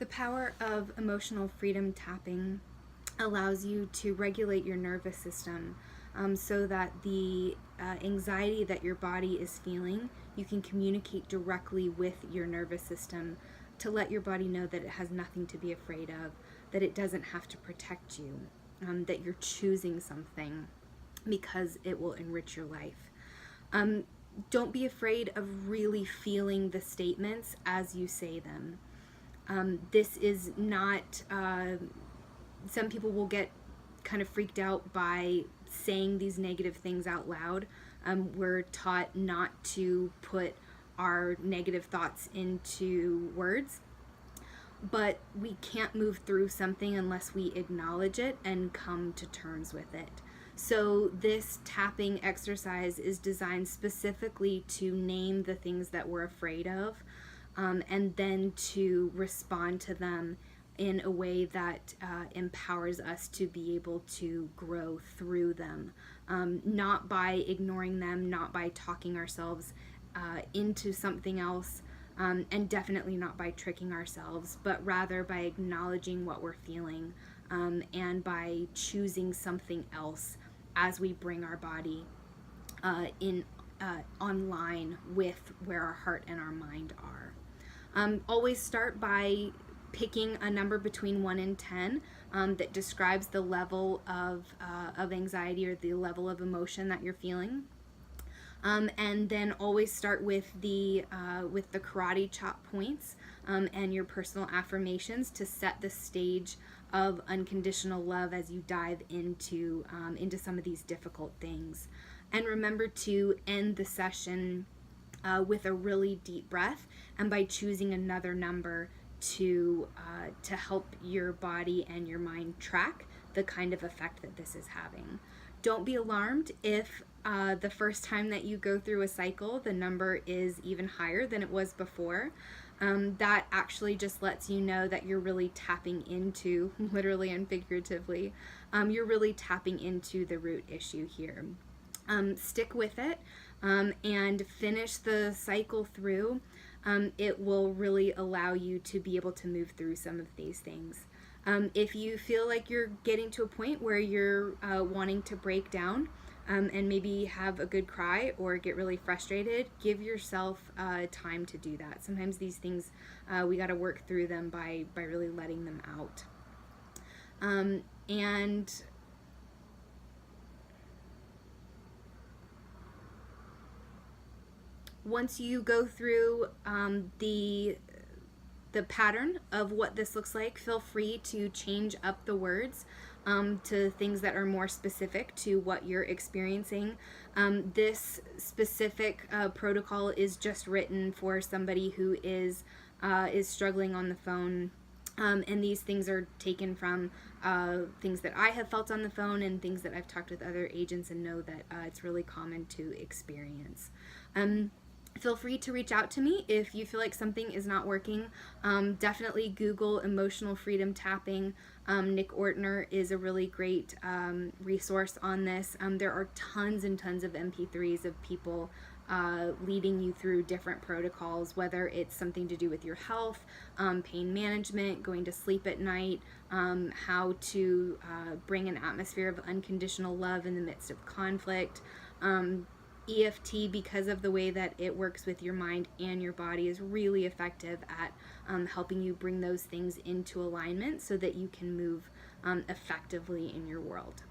The power of emotional freedom tapping allows you to regulate your nervous system so that the anxiety that your body is feeling, you can communicate directly with your nervous system to let your body know that it has nothing to be afraid of, that it doesn't have to protect you, that you're choosing something because it will enrich your life. Don't be afraid of really feeling the statements as you say them. This is not, some people will get kind of freaked out by saying these negative things out loud. We're taught not to put our negative thoughts into words, but we can't move through something unless we acknowledge it and come to terms with it. So this tapping exercise is designed specifically to name the things that we're afraid of, and then to respond to them in a way that empowers us to be able to grow through them, not by ignoring them, not by talking ourselves into something else, and definitely not by tricking ourselves, but rather by acknowledging what we're feeling, and by choosing something else as we bring our body online with where our heart and our mind are. Always start by picking a number between 1 and 10 that describes the level of anxiety or the level of emotion that you're feeling. And then always start with the karate chop points and your personal affirmations to set the stage of unconditional love as you dive into some of these difficult things. And remember to end the session with a really deep breath, and by choosing another number to help your body and your mind track the kind of effect that this is having. Don't be alarmed if the first time that you go through a cycle, the number is even higher than it was before. That actually just lets you know that you're really tapping into, literally and figuratively, you're really tapping into the root issue here. Stick with it and finish the cycle through. It will really allow you to be able to move through some of these things. If you feel like you're getting to a point where you're wanting to break down and maybe have a good cry or get really frustrated, give yourself time to do that. Sometimes these things, we got to work through them by really letting them out. And once you go through the pattern of what this looks like, feel free to change up the words to things that are more specific to what you're experiencing. This specific protocol is just written for somebody who is struggling on the phone. And these things are taken from things that I have felt on the phone and things that I've talked with other agents and know that it's really common to experience. Feel free to reach out to me if you feel like something is not working. Definitely Google emotional freedom tapping. Nick Ortner is a really great resource on this. There are tons and tons of MP3s of people leading you through different protocols, whether it's something to do with your health, pain management, going to sleep at night, how to bring an atmosphere of unconditional love in the midst of conflict. EFT, because of the way that it works with your mind and your body, is really effective at helping you bring those things into alignment so that you can move effectively in your world.